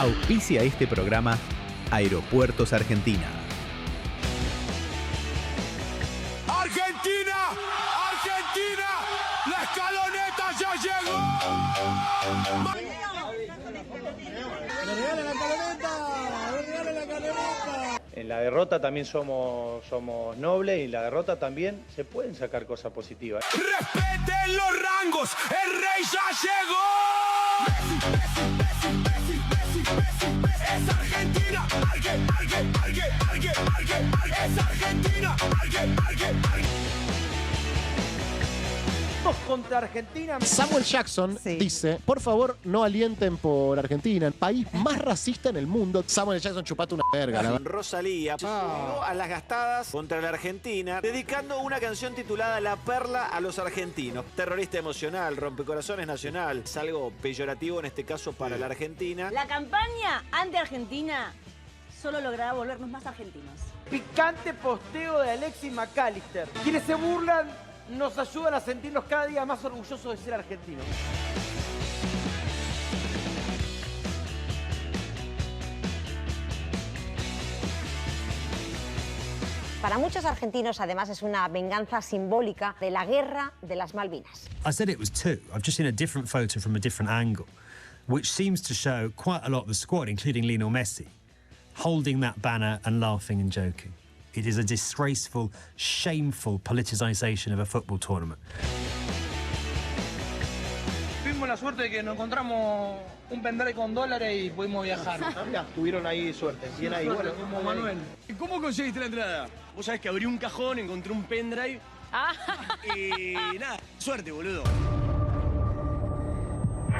Auspicia este programa Aeropuertos Argentina. ¡Argentina! ¡Argentina! ¡La escaloneta ya llegó! ¡Le regala la escaloneta! ¡Le regala la escaloneta! En la derrota también somos nobles y en la derrota también se pueden sacar cosas positivas. ¡Respeten los rangos! ¡El rey ya llegó! ¡Es Argentina! ¡Es Argentina! Contra Argentina. Samuel Jackson dice, por favor, no alienten por Argentina, el país más racista en el mundo. Samuel Jackson, chupate una verga. La verdad. Rosalía se unió a las gastadas contra la Argentina, dedicando una canción titulada La Perla a los argentinos. Terrorista emocional, rompecorazones nacional. Es algo peyorativo en este caso para la Argentina. La campaña anti-Argentina solo logrará volvernos más argentinos. Picante posteo de Alexis McAllister. Quienes se burlan nos ayudan a sentirnos cada día más orgullosos de ser argentinos. Para muchos argentinos, además, es una venganza simbólica de la guerra de las Malvinas. I said it was two. I've just seen a different photo from a different angle, which seems to show quite a lot of the squad, including Lionel Messi, holding that banner and laughing and joking. It is a disgraceful, shameful politicization of a football tournament. Tuvimos la suerte de que nos encontramos un pendrive con dólares y pudimos viajar. Tuvieron ahí suerte. Bien ahí. Bueno, como Manuel. ¿Cómo conseguiste la entrada? Vos sabés que abrí un cajón, encontré un pendrive y nada, suerte, boludo.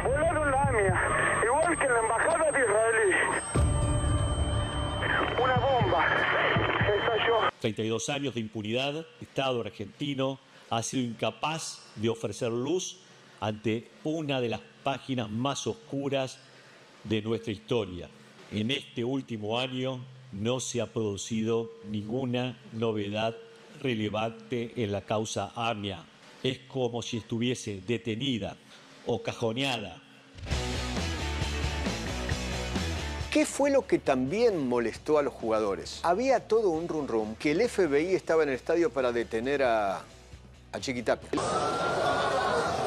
Volaron la AMIA, igual que en la embajada de Israel. Una bomba estalló. 32 años de impunidad, el Estado argentino ha sido incapaz de ofrecer luz ante una de las páginas más oscuras de nuestra historia. En este último año no se ha producido ninguna novedad relevante en la causa AMIA. Es como si estuviese detenida o cajoneada. ¿Qué fue lo que también molestó a los jugadores? Había todo un rum que el FBI estaba en el estadio para detener a Chiqui Tapia.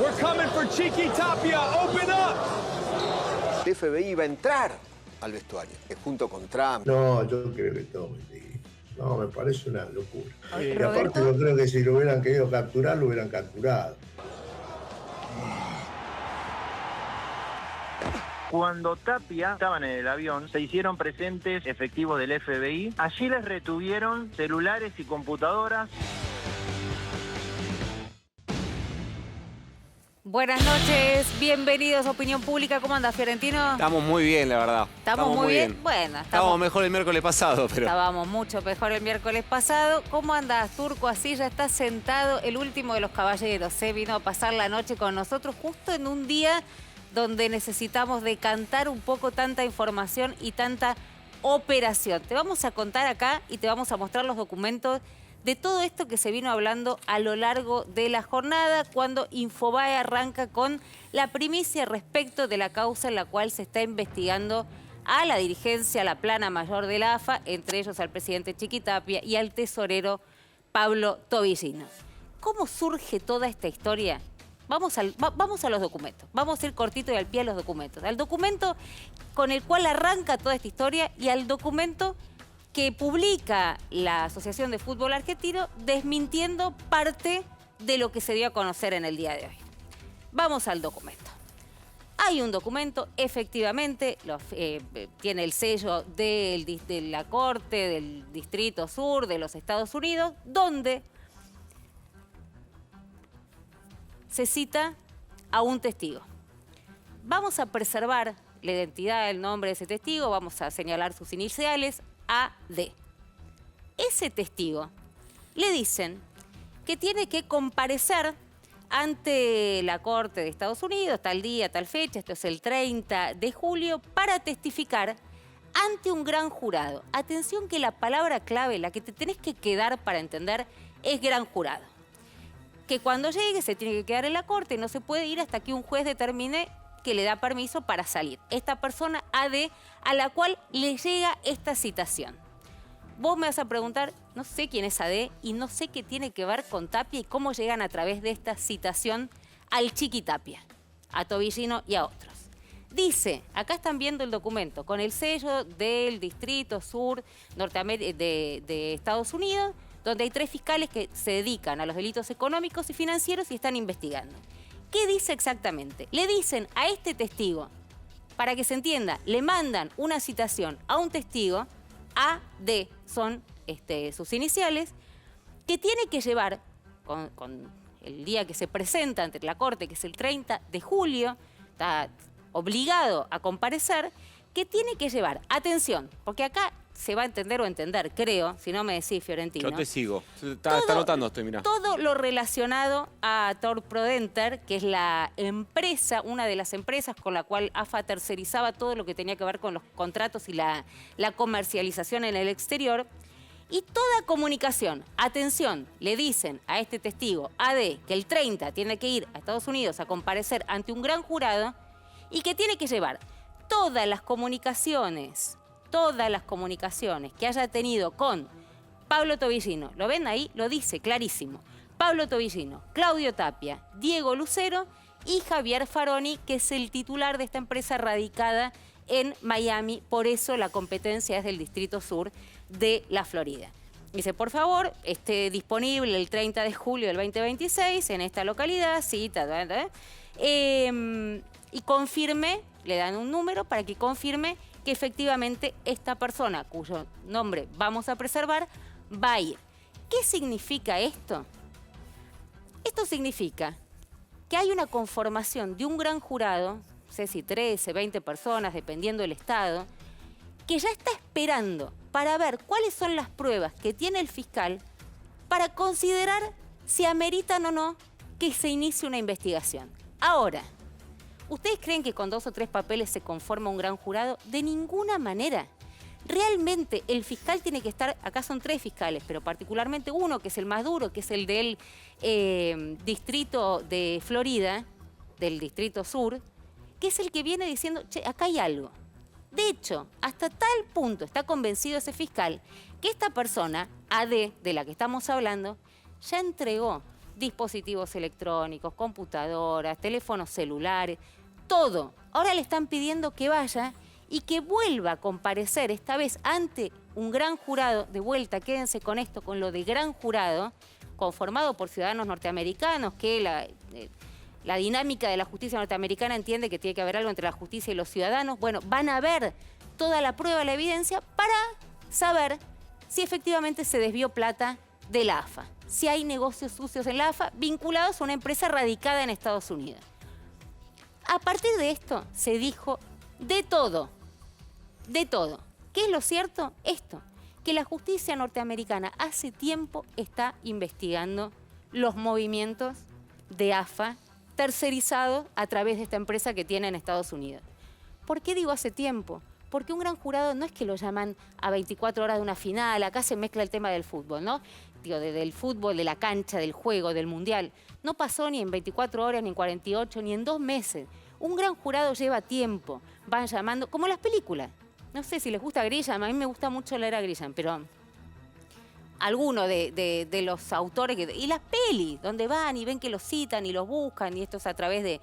We're coming for Chiqui Tapia. Open up. El FBI iba a entrar al vestuario, junto con Trump. No, yo creo que todo mentira. No, me parece una locura. Y Roberto. aparte yo creo que si lo hubieran querido capturar, lo hubieran capturado. Cuando Tapia estaban en el avión, se hicieron presentes efectivos del FBI. Allí les retuvieron celulares y computadoras. Buenas noches, bienvenidos a Opinión Pública. ¿Cómo anda, Fiorentino? Estamos muy bien, la verdad. ¿Estamos muy bien? Bueno, estábamos mejor el miércoles pasado, pero... Estábamos mucho mejor el miércoles pasado. ¿Cómo andas, Turco? Así ya está sentado el último de los caballeros. Vino a pasar la noche con nosotros justo en un día donde necesitamos decantar un poco tanta información y tanta operación. Te vamos a contar acá y te vamos a mostrar los documentos de todo esto que se vino hablando a lo largo de la jornada, cuando Infobae arranca con la primicia respecto de la causa en la cual se está investigando a la dirigencia, a la plana mayor de la AFA, entre ellos al presidente Chiqui Tapia y al tesorero Pablo Tobillino. ¿Cómo surge toda esta historia? Vamos a los documentos. Vamos a ir cortito y al pie a los documentos. Al documento con el cual arranca toda esta historia y al documento que publica la Asociación de Fútbol Argentino desmintiendo parte de lo que se dio a conocer en el día de hoy. Vamos al documento. Hay un documento, efectivamente, tiene el sello de la Corte del Distrito Sur de los Estados Unidos, donde se cita a un testigo. Vamos a preservar la identidad, el nombre de ese testigo, vamos a señalar sus iniciales, AD. Ese testigo le dicen que tiene que comparecer ante la Corte de Estados Unidos, tal día, tal fecha, esto es el 30 de julio, para testificar ante un gran jurado. Atención que la palabra clave, la que te tenés que quedar para entender, es gran jurado. Que cuando llegue se tiene que quedar en la Corte, no se puede ir hasta que un juez determine que le da permiso para salir. Esta persona AD a la cual le llega esta citación. Vos me vas a preguntar, no sé quién es AD y no sé qué tiene que ver con Tapia y cómo llegan a través de esta citación al Chiqui Tapia, a Tobillino y a otros. Dice, acá están viendo el documento, con el sello del Distrito Sur de Estados Unidos, donde hay 3 fiscales que se dedican a los delitos económicos y financieros y están investigando. ¿Qué dice exactamente? Le dicen a este testigo, para que se entienda, le mandan una citación a un testigo, AD son sus iniciales, que tiene que llevar, con el día que se presenta ante la Corte, que es el 30 de julio, está obligado a comparecer, que tiene que llevar, atención, porque acá se va a entender o entender, creo, si no me decís, Fiorentino. Yo te sigo. Está anotando esto, mirá. Todo lo relacionado a Torprodenter, que es la empresa, una de las empresas con la cual AFA tercerizaba todo lo que tenía que ver con los contratos y la comercialización en el exterior. Y toda comunicación, atención, le dicen a este testigo, AD, que el 30 tiene que ir a Estados Unidos a comparecer ante un gran jurado y que tiene que llevar todas las comunicaciones que haya tenido con Pablo Tobillino. ¿Lo ven ahí? Lo dice clarísimo. Pablo Tobillino, Claudio Tapia, Diego Lucero y Javier Faroni, que es el titular de esta empresa radicada en Miami. Por eso la competencia es del Distrito Sur de la Florida. Dice, por favor, esté disponible el 30 de julio del 2026 en esta localidad, y confirme, le dan un número para que confirme que efectivamente esta persona, cuyo nombre vamos a preservar, va a ir. ¿Qué significa esto? Esto significa que hay una conformación de un gran jurado, no sé si 13, 20 personas, dependiendo del estado, que ya está esperando para ver cuáles son las pruebas que tiene el fiscal para considerar si ameritan o no que se inicie una investigación. Ahora, ¿ustedes creen que con 2 o 3 papeles se conforma un gran jurado? De ninguna manera. Realmente el fiscal tiene que estar, acá son 3 fiscales, pero particularmente uno que es el más duro, que es el del distrito de Florida, del Distrito Sur, que es el que viene diciendo, che, acá hay algo. De hecho, hasta tal punto está convencido ese fiscal que esta persona, AD, de la que estamos hablando, ya entregó dispositivos electrónicos, computadoras, teléfonos celulares, todo. Ahora le están pidiendo que vaya y que vuelva a comparecer, esta vez ante un gran jurado. De vuelta, quédense con esto, con lo de gran jurado, conformado por ciudadanos norteamericanos, que la dinámica de la justicia norteamericana entiende que tiene que haber algo entre la justicia y los ciudadanos. Bueno, van a ver toda la prueba, la evidencia, para saber si efectivamente se desvió plata de la AFA, si hay negocios sucios en la AFA vinculados a una empresa radicada en Estados Unidos. A partir de esto se dijo de todo, de todo. ¿Qué es lo cierto? Esto, que la justicia norteamericana hace tiempo está investigando los movimientos de AFA tercerizados a través de esta empresa que tiene en Estados Unidos. ¿Por qué digo hace tiempo? Porque un gran jurado no es que lo llaman a 24 horas de una final, acá se mezcla el tema del fútbol, ¿no? Digo, del fútbol, de la cancha, del juego, del mundial. No pasó ni en 24 horas, ni en 48, ni en 2 meses. Un gran jurado lleva tiempo, van llamando, como las películas. No sé si les gusta Grisham, a mí me gusta mucho leer a Grisham, pero alguno de los autores, y las pelis, donde van y ven que los citan y los buscan, y esto es a través de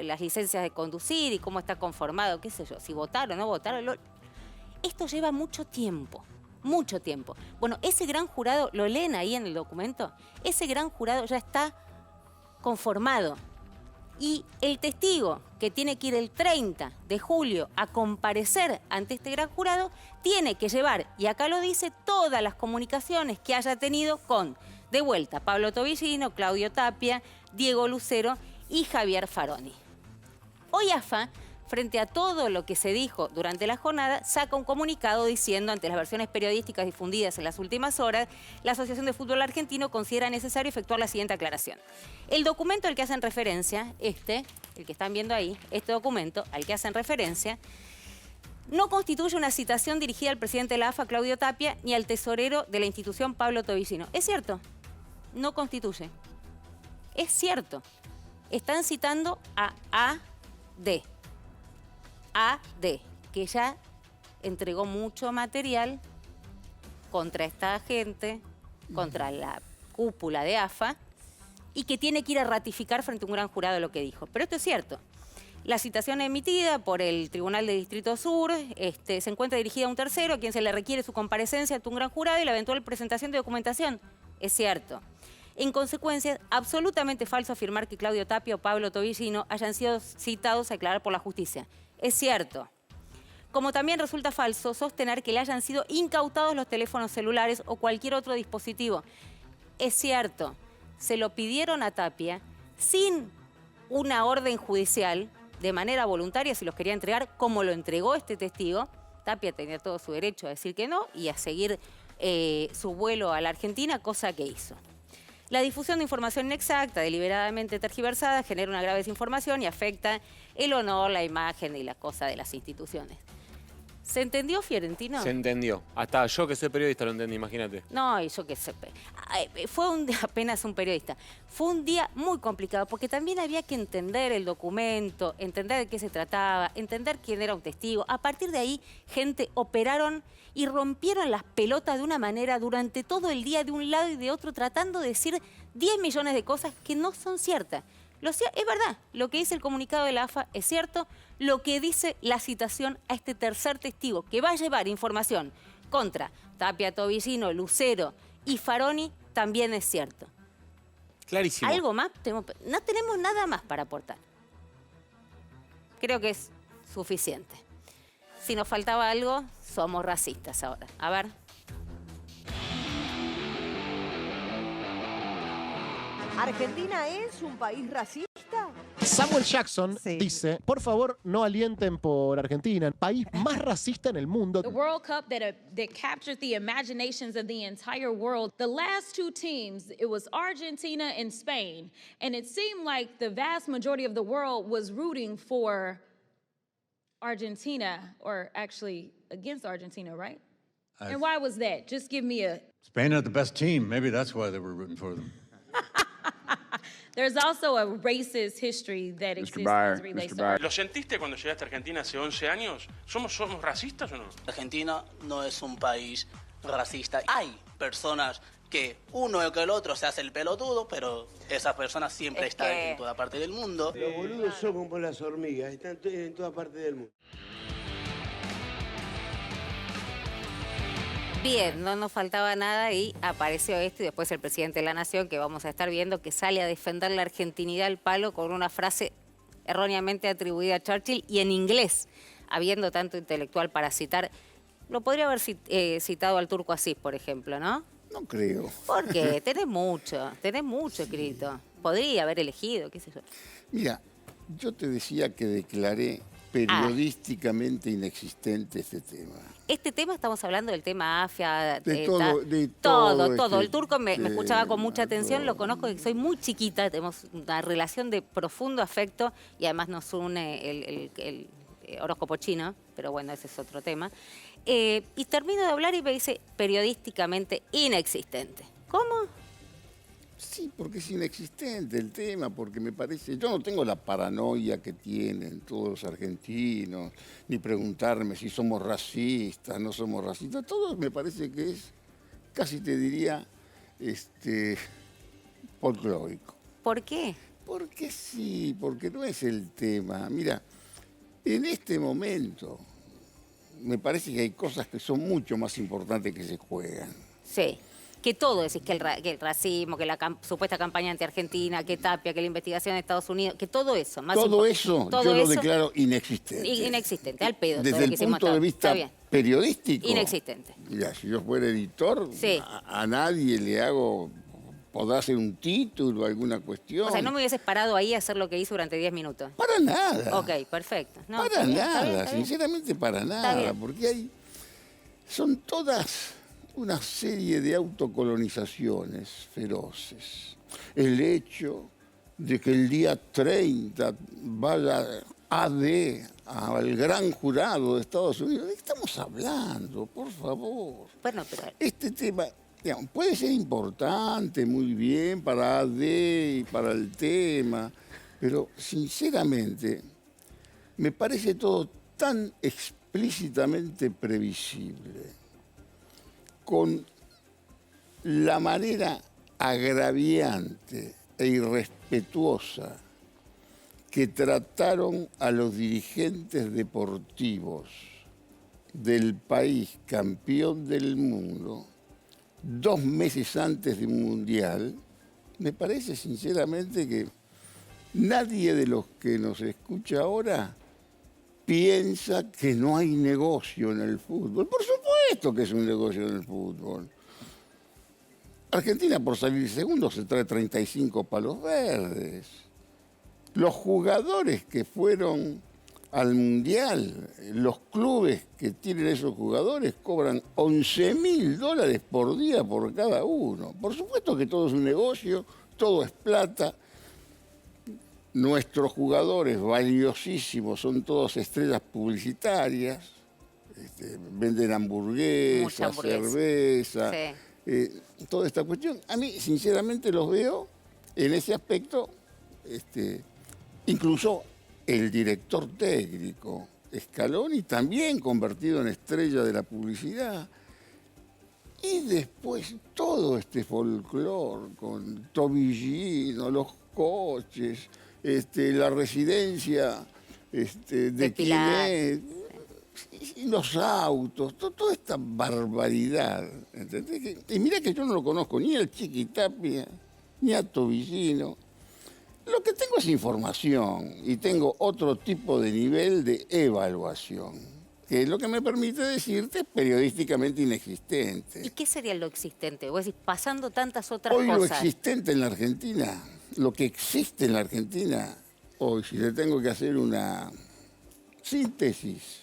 las licencias de conducir y cómo está conformado, qué sé yo, si votaron o no votaron. Esto lleva mucho tiempo, mucho tiempo. Bueno, ese gran jurado, lo leen ahí en el documento, ese gran jurado ya está conformado. Y el testigo que tiene que ir el 30 de julio a comparecer ante este gran jurado tiene que llevar, y acá lo dice, todas las comunicaciones que haya tenido con, de vuelta, Pablo Tobillino, Claudio Tapia, Diego Lucero y Javier Faroni. Hoy AFA, frente a todo lo que se dijo durante la jornada, saca un comunicado diciendo, ante las versiones periodísticas difundidas en las últimas horas, la Asociación de Fútbol Argentino considera necesario efectuar la siguiente aclaración. El documento al que hacen referencia, el que están viendo ahí, este documento al que hacen referencia, no constituye una citación dirigida al presidente de la AFA, Claudio Tapia, ni al tesorero de la institución, Pablo Tobillino. Es cierto, no constituye. Es cierto. Están citando a que ya entregó mucho material contra esta gente, contra la cúpula de AFA, y que tiene que ir a ratificar frente a un gran jurado lo que dijo. Pero esto es cierto. La citación emitida por el Tribunal de Distrito Sur se encuentra dirigida a un tercero, a quien se le requiere su comparecencia ante un gran jurado y la eventual presentación de documentación. Es cierto. En consecuencia, es absolutamente falso afirmar que Claudio Tapia o Pablo Tobillino hayan sido citados a declarar por la justicia. Es cierto. Como también resulta falso sostener que le hayan sido incautados los teléfonos celulares o cualquier otro dispositivo. Es cierto. Se lo pidieron a Tapia sin una orden judicial, de manera voluntaria, si los quería entregar, como lo entregó este testigo. Tapia tenía todo su derecho a decir que no y a seguir su vuelo a la Argentina, cosa que hizo. La difusión de información inexacta, deliberadamente tergiversada, genera una grave desinformación y afecta el honor, la imagen y la cosa de las instituciones. ¿Se entendió, Fiorentino? Se entendió. Hasta yo que soy periodista lo entendí, imagínate. No, y yo qué sé. Fue apenas un periodista. Fue un día muy complicado porque también había que entender el documento, entender de qué se trataba, entender quién era un testigo. A partir de ahí, gente operaron y rompieron las pelotas de una manera durante todo el día de un lado y de otro, tratando de decir 10 millones de cosas que no son ciertas. Es verdad, lo que dice el comunicado de la AFA es cierto, lo que dice la citación a este tercer testigo, que va a llevar información contra Tapia, Tobillino, Lucero y Faroni, también es cierto. Clarísimo. ¿Algo más? No tenemos nada más para aportar. Creo que es suficiente. Si nos faltaba algo, somos racistas ahora. A ver. ¿Argentina es un país racista? Samuel Jackson dice, por favor, no alienten por Argentina, el país más racista en el mundo. The World Cup that captured the imaginations of the entire world. The last two teams, it was Argentina and Spain. And it seemed like the vast majority of the world was rooting for Argentina, or actually against Argentina, right? And why was that? Just give me a... Spain had the best team. Maybe that's why they were rooting for them. There's also a racist history that exists as relates to Argentina. ¿Lo sentiste cuando llegaste a Argentina hace 11 años? ¿Somos racistas o no? Argentina no es un país racista. Hay personas que uno o que el otro se hace el pelotudo, pero esas personas siempre están en toda parte del mundo. Los boludos son como las hormigas, están en toda parte del mundo. Bien, no nos faltaba nada y apareció esto y después el presidente de la Nación, que vamos a estar viendo, que sale a defender la argentinidad al palo con una frase erróneamente atribuida a Churchill y en inglés, habiendo tanto intelectual para citar. Lo podría haber citado al Turco Asís, por ejemplo, ¿no? No creo. ¿Por qué? Tenés mucho escrito. Podría haber elegido, qué sé yo. Mira, yo te decía que declaré periodísticamente inexistente este tema. Este tema, estamos hablando del tema AFIA, de todo. El Turco me escuchaba con mucha atención, lo conozco, soy muy chiquita, tenemos una relación de profundo afecto y además nos une el horóscopo chino, pero bueno, ese es otro tema. Y termino de hablar y me dice periodísticamente inexistente. ¿Cómo? Sí, porque es inexistente el tema, porque me parece... Yo no tengo la paranoia que tienen todos los argentinos, ni preguntarme si somos racistas, no somos racistas. Todo me parece que es, casi te diría, folclórico. ¿Por qué? Porque sí, porque no es el tema. Mira, en este momento me parece que hay cosas que son mucho más importantes que se juegan. Sí. Que todo, decís, que el racismo, que la supuesta campaña anti-Argentina, que Tapia, que la investigación de Estados Unidos, que todo eso. Todo eso yo lo declaro inexistente. Inexistente, al pedo. Desde el punto de vista periodístico. Inexistente. Mira, si yo fuera editor, a nadie le hago... Podrá hacer un título, alguna cuestión. O sea, no me hubieses parado ahí a hacer lo que hizo durante 10 minutos. Para nada. Ok, perfecto. No, para nada, sinceramente para nada. Porque son todas... una serie de autocolonizaciones feroces. El hecho de que el día 30 vaya AD al gran jurado de Estados Unidos. ¿De qué estamos hablando? Por favor. Bueno, pero... Este tema, digamos, puede ser importante, muy bien, para AD y para el tema, pero sinceramente me parece todo tan explícitamente previsible, con la manera agraviante e irrespetuosa que trataron a los dirigentes deportivos del país campeón del mundo 2 meses antes del Mundial, me parece sinceramente que nadie de los que nos escucha ahora piensa que no hay negocio en el fútbol. Por supuesto que es un negocio en el fútbol. Argentina, por salir segundo, se trae 35 palos verdes. Los jugadores que fueron al Mundial, los clubes que tienen esos jugadores cobran $11.000 por día por cada uno. Por supuesto que todo es un negocio, todo es plata. Nuestros jugadores valiosísimos son todos estrellas publicitarias, venden hamburguesas, cerveza, toda esta cuestión. A mí, sinceramente, los veo en ese aspecto, incluso el director técnico, Scaloni, también convertido en estrella de la publicidad. Y después todo este folclore con Tobillino, los coches, la residencia de Quimet, los autos, toda esta barbaridad. ¿Entendés? Y mira que yo no lo conozco ni al Chiquitapia, ni a Tobillino. Lo que tengo es información y tengo otro tipo de nivel de evaluación, que es lo que me permite decirte es periodísticamente inexistente. ¿Y qué sería lo existente? Vos decís, pasando tantas otras Hoy cosas. lo existente en la Argentina, lo que existe en la Argentina, hoy si le tengo que hacer una síntesis,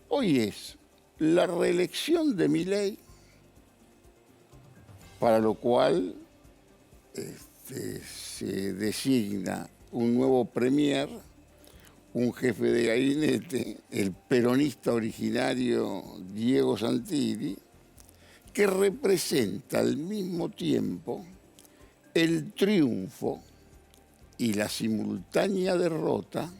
hoy es la reelección de Milei, para lo cual se designa un nuevo premier, un jefe de gabinete, el peronista originario Diego Santilli, que representa al mismo tiempo el triunfo y la simultánea derrota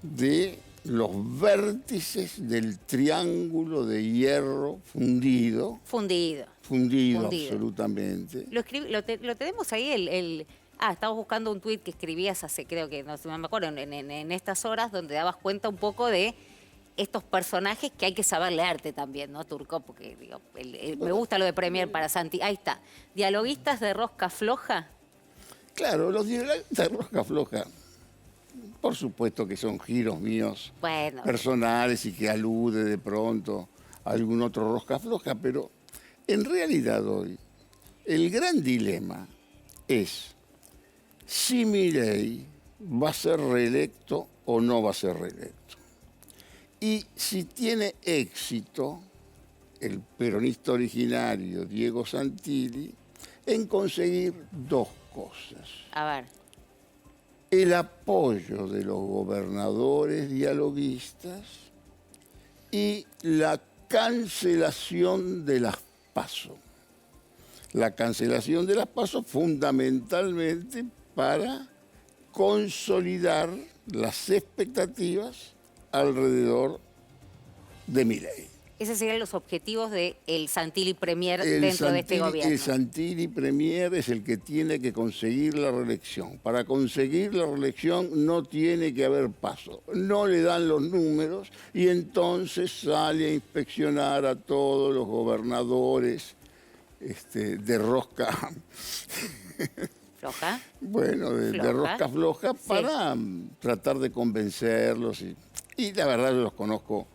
de los vértices del triángulo de hierro fundido. Fundido absolutamente. Lo tenemos ahí, estamos buscando un tuit que escribías hace, creo que, no me acuerdo, en estas horas, donde dabas cuenta un poco de estos personajes que hay que saber leerte también, ¿no, Turco? Porque digo, me gusta lo de Premier para Santi. Ahí está. Dialoguistas de rosca floja. Claro, los dialoguistas de rosca floja, por supuesto que son giros míos personales y que alude de pronto a algún otro rosca floja, pero en realidad hoy el gran dilema es si Milei va a ser reelecto o no va a ser reelecto. Y si tiene éxito el peronista originario Diego Santilli en conseguir 2 cosas. A ver. El apoyo de los gobernadores dialoguistas y la cancelación de las PASO. La cancelación de las PASO fundamentalmente para consolidar las expectativas alrededor de Milei. Esos serían los objetivos del Santilli Premier dentro de este gobierno. El Santilli Premier es el que tiene que conseguir la reelección. Para conseguir la reelección no tiene que haber paso. No le dan los números y entonces sale a inspeccionar a todos los gobernadores de rosca. ¿Floja? Bueno, de rosca floja para tratar de convencerlos. Y la verdad yo los conozco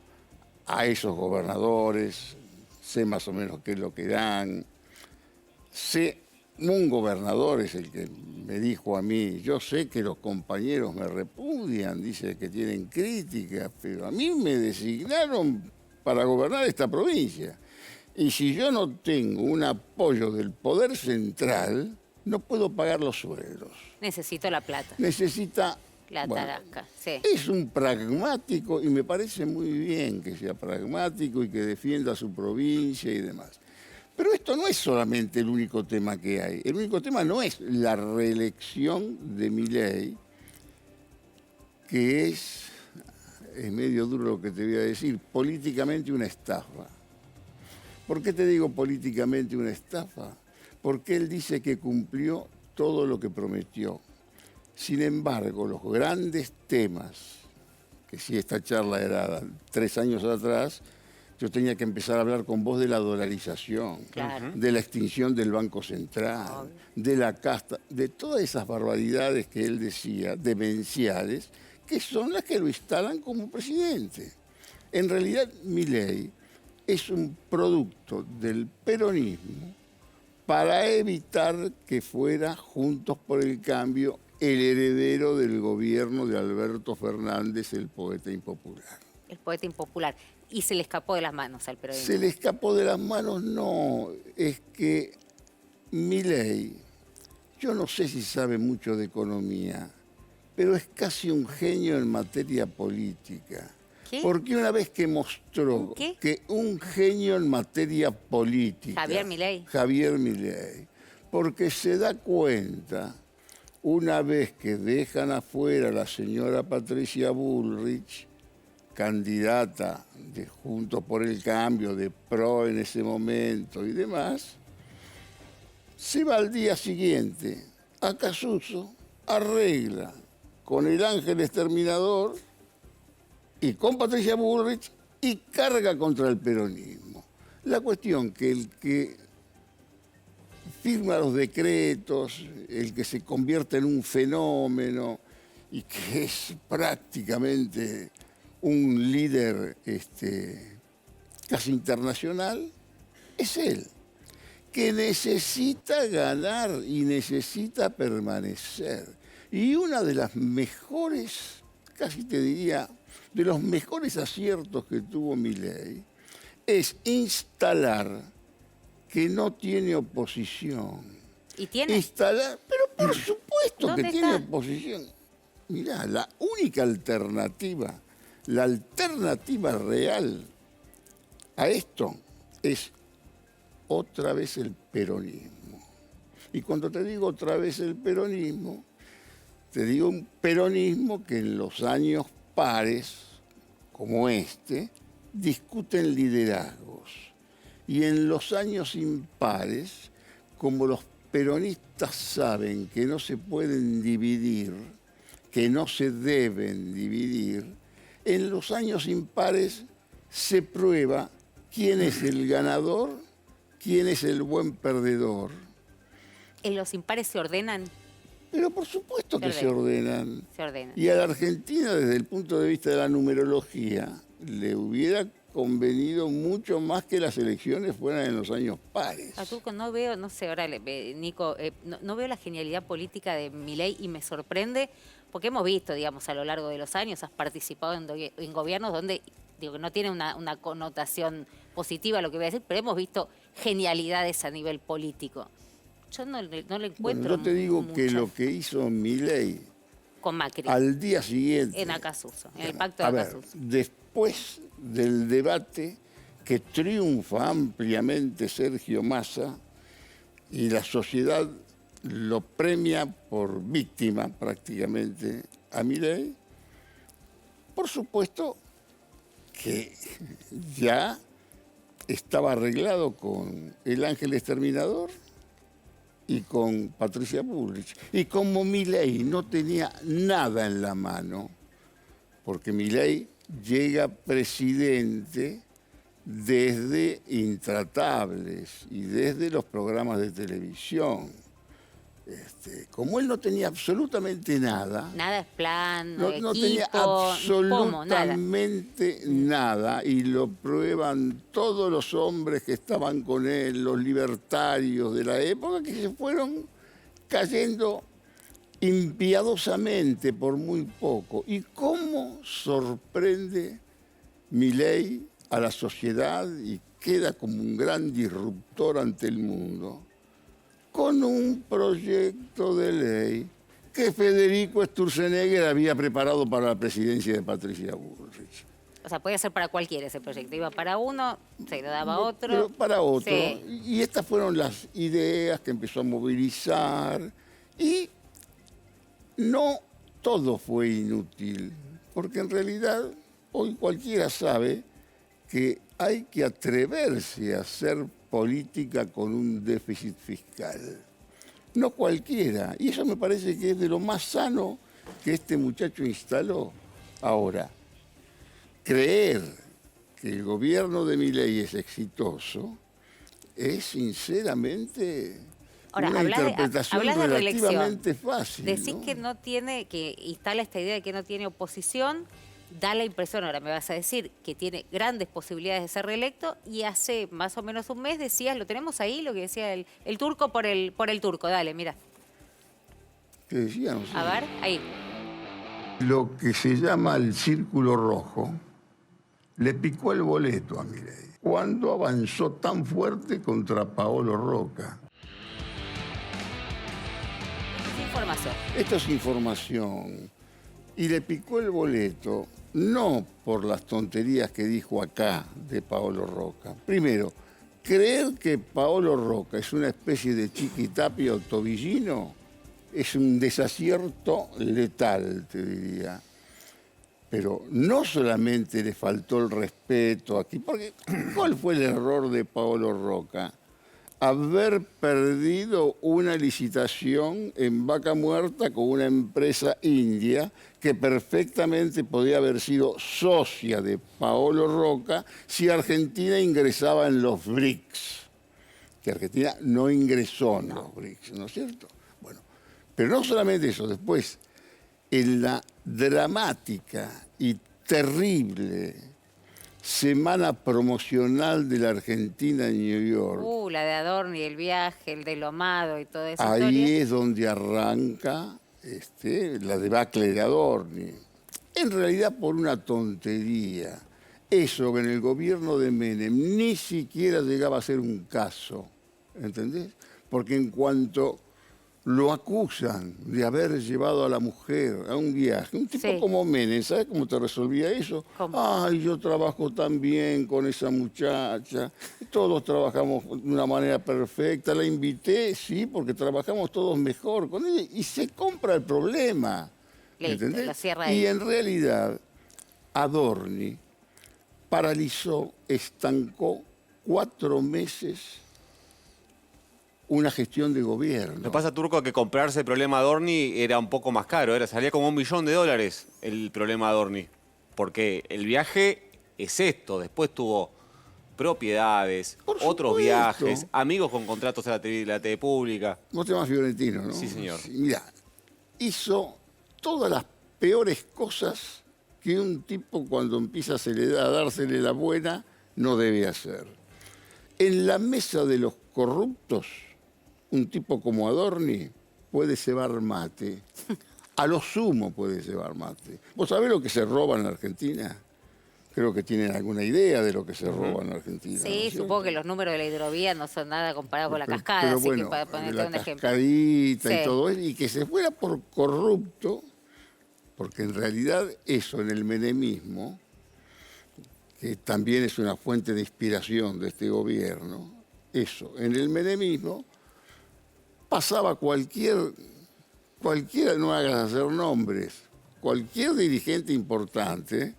a esos gobernadores, sé más o menos qué es lo que dan. Un gobernador es el que me dijo a mí, yo sé que los compañeros me repudian, dice que tienen críticas, pero a mí me designaron para gobernar esta provincia. Y si yo no tengo un apoyo del poder central, no puedo pagar los sueldos. Necesito la plata. Necesita... La tarasca, sí. Es un pragmático y me parece muy bien que sea pragmático y que defienda su provincia y demás. Pero esto no es solamente el único tema que hay. El único tema no es la reelección de Milei, que es es medio duro lo que te voy a decir, políticamente una estafa. ¿Por qué te digo políticamente una estafa? Porque él dice que cumplió todo lo que prometió. Sin embargo, los grandes temas, que si esta charla era 3 años atrás, yo tenía que empezar a hablar con vos de la dolarización, de la extinción del Banco Central, de la casta, de todas esas barbaridades que él decía, demenciales, que son las que lo instalan como presidente. En realidad, Milei es un producto del peronismo para evitar que fuera Juntos por el Cambio el heredero del gobierno de Alberto Fernández, el poeta impopular. El poeta impopular. Y se le escapó de las manos al peronismo. Se le escapó de las manos, no. Es que Milei, yo no sé si sabe mucho de economía, pero es casi un genio en materia política. ¿Qué? Porque una vez que mostró que un genio en materia política... Javier Milei. Porque se da cuenta, una vez que dejan afuera a la señora Patricia Bullrich, candidata de Juntos por el Cambio, de PRO en ese momento y demás, se va al día siguiente a Casuso, arregla con el ángel exterminador y con Patricia Bullrich y carga contra el peronismo. La cuestión que el que firma los decretos, el que se convierte en un fenómeno y que es prácticamente un líder casi internacional, es él, que necesita ganar y necesita permanecer. Y una de las mejores, casi te diría, de los mejores aciertos que tuvo Milei, es instalar que no tiene oposición. ¿Y tiene? Instalar, pero por supuesto que tiene está? oposición. Mirá, la única alternativa, la alternativa real a esto es otra vez el peronismo. Y cuando te digo otra vez el peronismo, te digo un peronismo que en los años pares, como este, discuten liderazgos. Y en los años impares, como los peronistas saben que no se pueden dividir, que no se deben dividir, en los años impares se prueba quién es el ganador, quién es el buen perdedor. ¿En los impares se ordenan? Pero por supuesto que se ordenan. Se ordenan. Y a la Argentina, desde el punto de vista de la numerología, le hubiera convenido mucho más que las elecciones fueran en los años pares. A Turco, no veo, no sé, ahora, Nico, no veo la genialidad política de Milei y me sorprende, porque hemos visto, digamos, a lo largo de los años, has participado en gobiernos donde, digo, que no tiene una connotación positiva lo que voy a decir, pero hemos visto genialidades a nivel político. Yo no le encuentro. Bueno, yo te digo que lo que hizo Milei con Macri al día siguiente en Acasuso, en el pacto de Acasuso. Después del debate que triunfa ampliamente Sergio Massa y la sociedad lo premia por víctima prácticamente a Milei, por supuesto que ya estaba arreglado con el ángel exterminador y con Patricia Bullrich. Y como Milei no tenía nada en la mano, porque Milei llega presidente desde Intratables y desde los programas de televisión. Como él no tenía absolutamente nada. Nada es plan, no equipo, tenía absolutamente nada. Y lo prueban todos los hombres que estaban con él, los libertarios de la época, que se fueron cayendo impiadosamente por muy poco. ¿Y cómo sorprende Milei a la sociedad y queda como un gran disruptor ante el mundo? Con un proyecto de ley que Federico Sturzenegger había preparado para la presidencia de Patricia Bullrich. O sea, podía ser para cualquiera ese proyecto. Iba para uno, se lo daba a otro. Pero para otro. Sí. Y estas fueron las ideas que empezó a movilizar. Y no todo fue inútil, porque en realidad hoy cualquiera sabe que hay que atreverse a hacer política con un déficit fiscal. No cualquiera. Y eso me parece que es de lo más sano que este muchacho instaló. Ahora, creer que el gobierno de Milei es exitoso es sinceramente Ahora, una interpretación hablas de relativamente reelección. fácil. Decís ¿no? que no tiene, que instala esta idea de que no tiene oposición, da la impresión, ahora me vas a decir, que tiene grandes posibilidades de ser reelecto, y hace más o menos un mes decías, lo tenemos ahí, lo que decía el turco por el turco. Dale, mira. ¿Qué decía? No sé. A ver, ahí. Lo que se llama el círculo rojo le picó el boleto a Milei cuando avanzó tan fuerte contra Paolo Roca. Información. Esto es información. Y le picó el boleto no por las tonterías que dijo acá de Paolo Roca. Primero, creer que Paolo Roca es una especie de Chiquitapia o Tobillino es un desacierto letal, te diría. Pero no solamente le faltó el respeto aquí, porque ¿cuál fue el error de Paolo Roca? Haber perdido una licitación en Vaca Muerta con una empresa india que perfectamente podía haber sido socia de Paolo Roca si Argentina ingresaba en los BRICS. Que Argentina no ingresó en los BRICS, ¿no es cierto? Bueno, pero no solamente eso, después, en la dramática y terrible semana promocional de la Argentina en New York. La de Adorni, el viaje, el de Lomado y toda esa Ahí historia. es donde arranca la debacle de Adorni. En realidad por una tontería. Eso que en el gobierno de Menem ni siquiera llegaba a ser un caso. ¿Entendés? Porque en cuanto lo acusan de haber llevado a la mujer a un viaje, un tipo como Menem, ¿sabes cómo te resolvía eso? ¿Cómo? Ay, yo trabajo tan bien con esa muchacha, todos trabajamos de una manera perfecta, la invité, sí, porque trabajamos todos mejor con ella, y se compra el problema. Listo, ¿entendés? lo cierra Y ahí. en realidad, Adorni paralizó, estancó 4 meses una gestión de gobierno. Lo que pasa, Turco, que comprarse el problema Adorni era un poco más caro. Salía como $1 millón el problema Adorni. Porque el viaje es esto. Después tuvo propiedades, otros viajes, amigos con contratos de la TV pública. Vos te llamas Fiorentino, ¿no? Sí, señor. Mirá, hizo todas las peores cosas que un tipo cuando empieza a dársele la buena no debe hacer. En la mesa de los corruptos, un tipo como Adorni puede cebar mate. A lo sumo puede cebar mate. ¿Vos sabés lo que se roba en la Argentina? Creo que tienen alguna idea de lo que se roba en la Argentina. Sí, ¿no? supongo que los números de la hidrovía no son nada comparados con la cascada, Pero así bueno, que para ponerte la un ejemplo. cascadita Sí. y todo eso, y que se fuera por corrupto, porque en realidad eso en el menemismo, que también es una fuente de inspiración de este gobierno, eso, en el menemismo pasaba cualquiera, no hagas hacer nombres, cualquier dirigente importante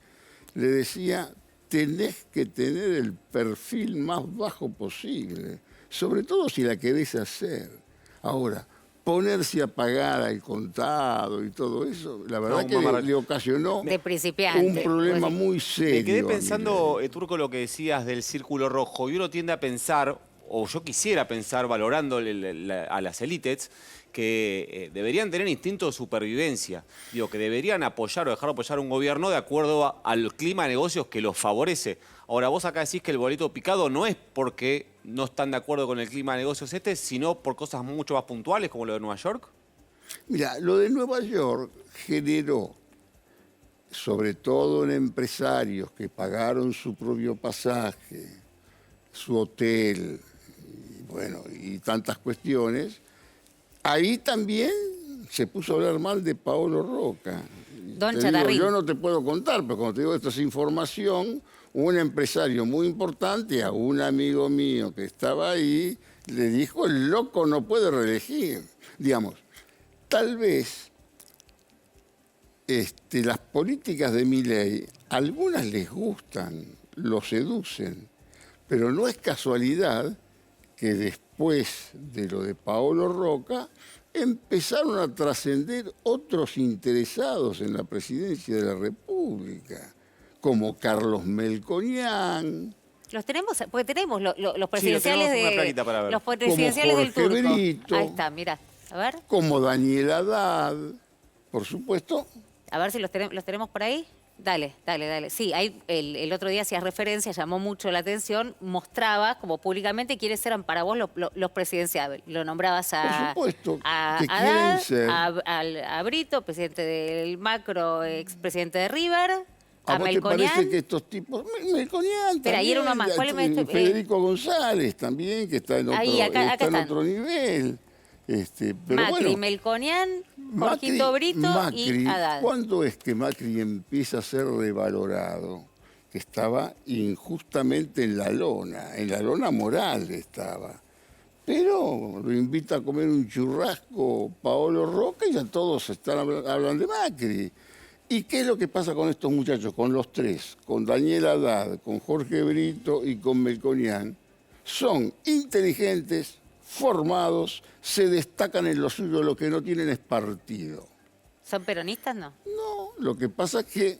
le decía, tenés que tener el perfil más bajo posible, sobre todo si la querés hacer. Ahora, ponerse a pagar al contado y todo eso, la verdad que le ocasionó de principiante, un problema muy serio. Me quedé pensando, Turco, lo que decías del círculo rojo, y uno tiende a pensar, o yo quisiera pensar, valorando a las élites, que deberían tener instinto de supervivencia. Digo, que deberían apoyar o dejar de apoyar a un gobierno de acuerdo al clima de negocios que los favorece. Ahora, vos acá decís que el boleto picado no es porque no están de acuerdo con el clima de negocios sino por cosas mucho más puntuales, como lo de Nueva York. Mira, lo de Nueva York generó, sobre todo en empresarios que pagaron su propio pasaje, su hotel, y tantas cuestiones. Ahí también se puso a hablar mal de Paolo Roca. Don Te Chatarrín. digo, yo no te puedo contar, pero como te digo, esto es información. Un empresario muy importante, a un amigo mío que estaba ahí, le dijo, el loco no puede reelegir. Digamos, tal vez las políticas de Milei algunas les gustan, los seducen, pero no es casualidad que después de lo de Paolo Roca empezaron a trascender otros interesados en la presidencia de la República, como Carlos Melconian. Los tenemos, porque tenemos los Sí, presidenciales tenemos una plaquita para ver. los presidenciales del Jorge Turco. Brito. Ahí está, mira. A ver. Como Daniel Haddad, por supuesto. A ver si los tenemos por ahí. Dale. Sí, ahí el otro día hacías referencia, llamó mucho la atención, mostraba como públicamente quiénes eran para vos los presidenciales. Lo nombrabas a, Por supuesto, a que quieren Haddad, ser. a Brito, presidente del Macro, expresidente de River, ¿A a vos te Melconian. parece que estos tipos... Melconian Espera, ahí era uno más. ¿Cuál es Federico González también, que está en otro, Ahí, acá está en están. otro nivel. Pero Macri, bueno, Melconian, Jorgito Brito Macri, y Haddad. ¿cuándo es que Macri empieza a ser revalorado? Que estaba injustamente en la lona moral estaba. Pero lo invita a comer un churrasco Paolo Roca y ya todos hablan de Macri. ¿Y qué es lo que pasa con estos muchachos? Con los tres, con Daniel Haddad, con Jorge Brito y con Melconian. Son inteligentes, formados, se destacan en lo suyo, lo que no tienen es partido. ¿Son peronistas, no? No, lo que pasa es que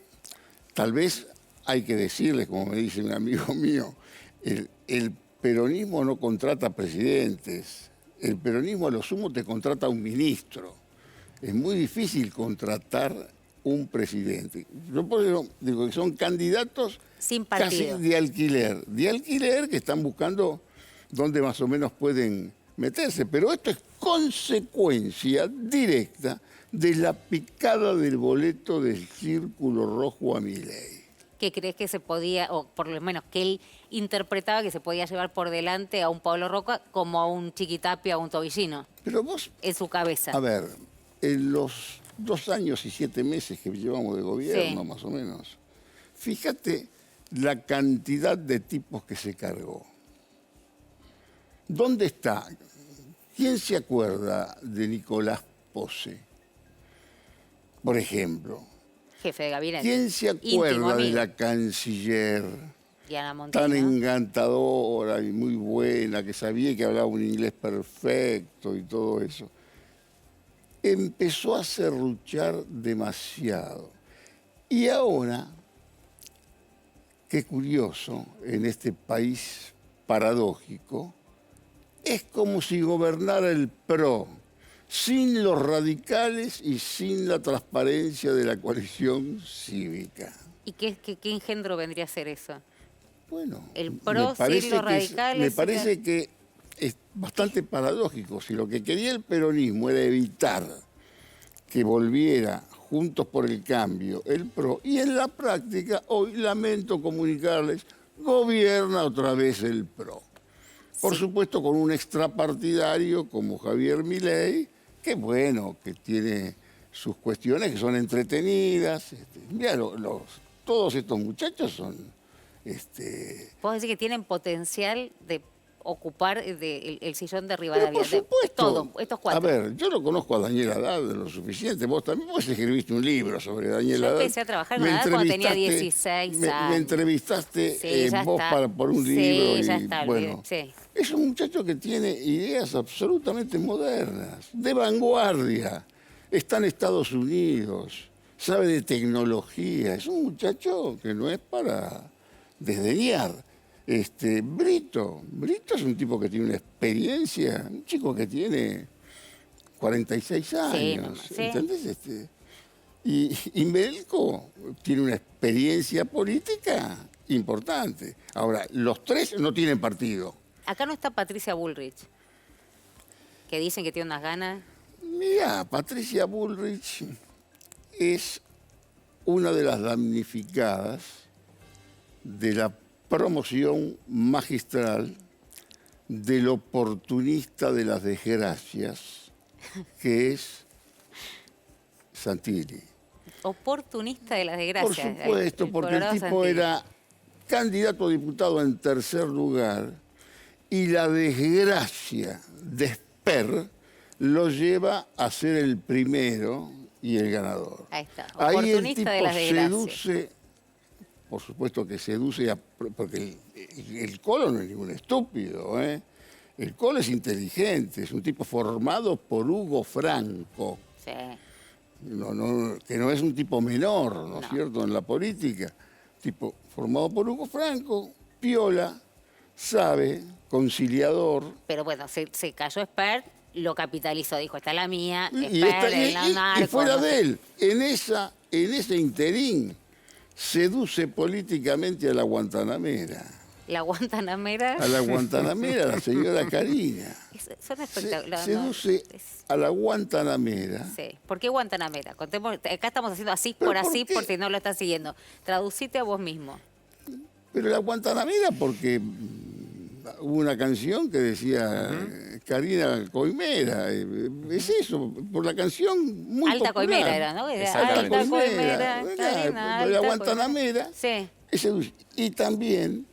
tal vez hay que decirles, como me dice un amigo mío, el peronismo no contrata presidentes, el peronismo a lo sumo te contrata un ministro. Es muy difícil contratar un presidente. Yo por eso digo que son candidatos sin casi partido, de alquiler que están buscando dónde más o menos pueden meterse. Pero esto es consecuencia directa de la picada del boleto del Círculo Rojo a Milei. ¿Qué crees que se podía, o por lo menos que él interpretaba que se podía llevar por delante a un Pablo Roca como a un Chiquitapia o a un Tobillino? Pero vos, en su cabeza. A ver, en los 2 años y 7 meses que llevamos de gobierno, Sí. más o menos, fíjate la cantidad de tipos que se cargó. ¿Dónde está? ¿Quién se acuerda de Nicolás Pose? Por ejemplo. Jefe de gabinete. ¿Quién se Íntimo acuerda de amigo. la canciller Diana Montino. tan encantadora y muy buena, que sabía que hablaba un inglés perfecto y todo eso? Empezó a serruchar demasiado. Y ahora, qué curioso, en este país paradójico, es como si gobernara el PRO, sin los radicales y sin la transparencia de la coalición cívica. ¿Y qué engendro vendría a ser eso? Bueno, el PRO me parece sin los radicales. me parece que es bastante paradójico. Si lo que quería el peronismo era evitar que volviera Juntos por el Cambio, el PRO, y en la práctica, hoy lamento comunicarles, gobierna otra vez el PRO. Por supuesto, con un extrapartidario como Javier Milei, que bueno, que tiene sus cuestiones que son entretenidas. Mira, todos estos muchachos son... ¿Puedo decir que tienen potencial de ocupar el sillón de Rivadavia? Por supuesto. Todos, estos 4. A ver, yo no conozco a Daniel Haddad lo suficiente. Vos también escribiste un libro sobre Daniel Yo Haddad. empecé a trabajar con Haddad cuando tenía 16 años. Me entrevistaste Sí, ya vos está. por un libro. Sí, ya y, está. bueno, Sí. es un muchacho que tiene ideas absolutamente modernas, de vanguardia. Está en Estados Unidos, sabe de tecnología. Es un muchacho que no es para desdeñar. Brito es un tipo que tiene una experiencia, un chico que tiene 46 años, Sí. ¿entendés? Y Melco tiene una experiencia política importante. Ahora, los tres no tienen partido. Acá no está Patricia Bullrich, que dicen que tiene unas ganas. Mira, Patricia Bullrich es una de las damnificadas de la promoción magistral del oportunista de las desgracias, que es Santilli. Oportunista de las desgracias. Por supuesto, porque el Colorado tipo Santilli. era candidato a diputado en tercer lugar y la desgracia de Esper lo lleva a ser el primero y el ganador. Ahí está. Ahí el Oportunista tipo de las desgracias. seduce por supuesto que seduce, porque el Colo no es ningún estúpido, ¿eh? El Colo es inteligente, es un tipo formado por Hugo Franco. Sí. Que no es un tipo menor, ¿no es cierto?, en la política. Tipo formado por Hugo Franco, piola, sabe, conciliador. Pero bueno, se cayó Spert, lo capitalizó, dijo, esta es la mía, Y Spert, fuera de él, en ese interín, seduce políticamente a la Guantanamera. La Guantanamera. A la Guantanamera, la señora Karina. Son espectaculares. Seduce a la Guantanamera. Sí. ¿Por qué Guantanamera? Contemos, acá estamos haciendo así por así, por si no lo estás siguiendo. Traducite a vos mismo. Pero la Guantanamera porque hubo una canción que decía Karina Coimera. Es eso, por la canción muy Alta popular. Coimera era, ¿no? Alta Coimera. Karina, La Guantanamera. Sí. Y también,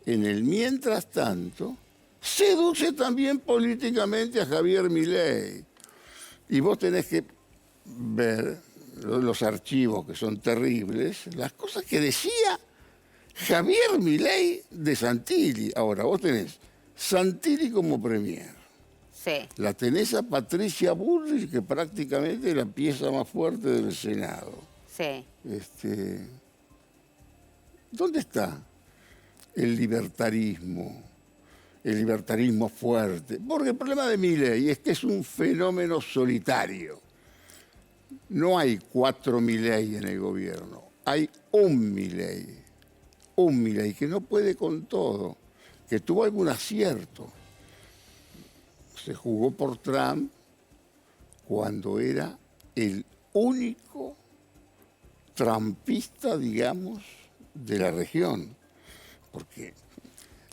en el mientras tanto, seduce también políticamente a Javier Milei. Y vos tenés que ver los archivos que son terribles, las cosas que decía Javier Milei de Santilli. Ahora, vos tenés Santilli como premier. Sí. La tenés a Patricia Bullrich, que prácticamente es la pieza más fuerte del Senado. Sí. ¿Dónde está el libertarismo fuerte? Porque el problema de Milei es que es un fenómeno solitario. No hay 4 Milei en el gobierno, hay un Milei que no puede con todo, que tuvo algún acierto. Se jugó por Trump cuando era el único trumpista, digamos, de la región, porque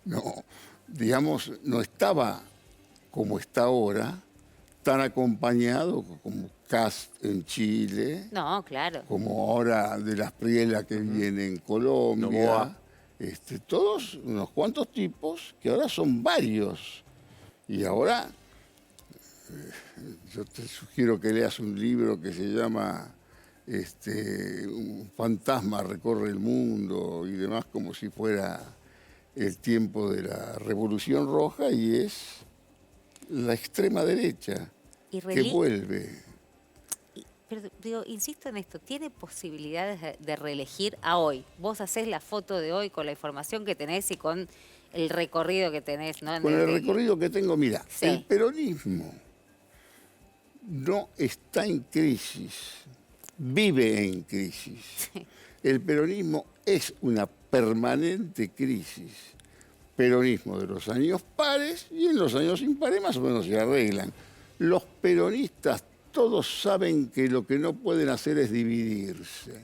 no estaba como está ahora, tan acompañado como Kast en Chile, no, claro, como ahora de las Prielas que viene en Colombia, todos unos cuantos tipos que ahora son varios. Y ahora yo te sugiero que leas un libro que se llama Un fantasma recorre el mundo y demás, como si fuera el tiempo de la Revolución Roja, y es la extrema derecha que vuelve. Pero digo, insisto en esto, ¿tiene posibilidades de reelegir a hoy? Vos hacés la foto de hoy con la información que tenés y con el recorrido que tenés, ¿no? Con el recorrido que tengo, mira, sí. El peronismo no está en crisis, vive en crisis. Sí. El peronismo es una permanente crisis. Peronismo de los años pares y en los años impares más o menos se arreglan. Los peronistas todos saben que lo que no pueden hacer es dividirse.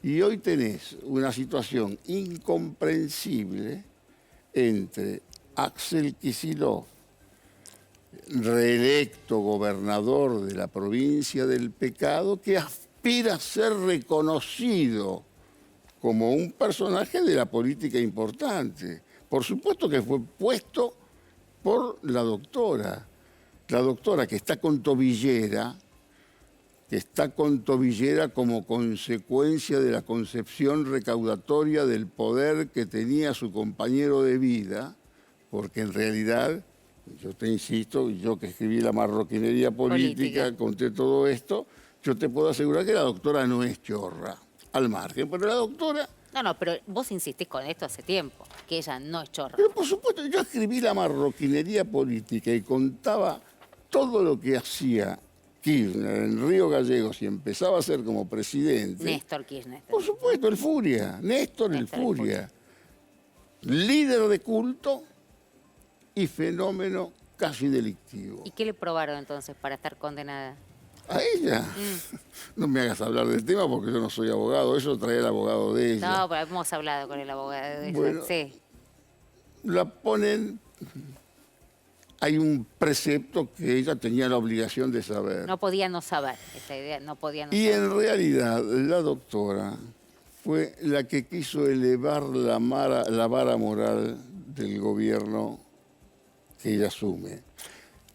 Y hoy tenés una situación incomprensible entre Axel Kicillof, reelecto gobernador de la provincia del Pecado, que aspira a ser reconocido como un personaje de la política importante. Por supuesto que fue puesto por la doctora que está con tobillera, como consecuencia de la concepción recaudatoria del poder que tenía su compañero de vida, porque en realidad, yo te insisto, yo que escribí La marroquinería política, conté todo esto, yo te puedo asegurar que la doctora no es chorra, al margen, pero la doctora... No, pero vos insistís con esto hace tiempo, que ella no es chorra. Pero por supuesto, yo escribí La marroquinería política y contaba todo lo que hacía Kirchner en Río Gallegos y empezaba a ser como presidente. Néstor Kirchner. Por supuesto, el Furia. Néstor el Furia. Líder de culto y fenómeno casi delictivo. ¿Y qué le probaron entonces para estar condenada? ¿A ella? No me hagas hablar del tema porque yo no soy abogado. Eso trae el abogado de ella. No, pero hemos hablado con el abogado de ella. Bueno, sí. La ponen... Hay un precepto que ella tenía la obligación de saber. No podía no saber, esa idea, no podía no y saber. En realidad, la doctora fue la que quiso elevar la vara moral del gobierno que ella asume.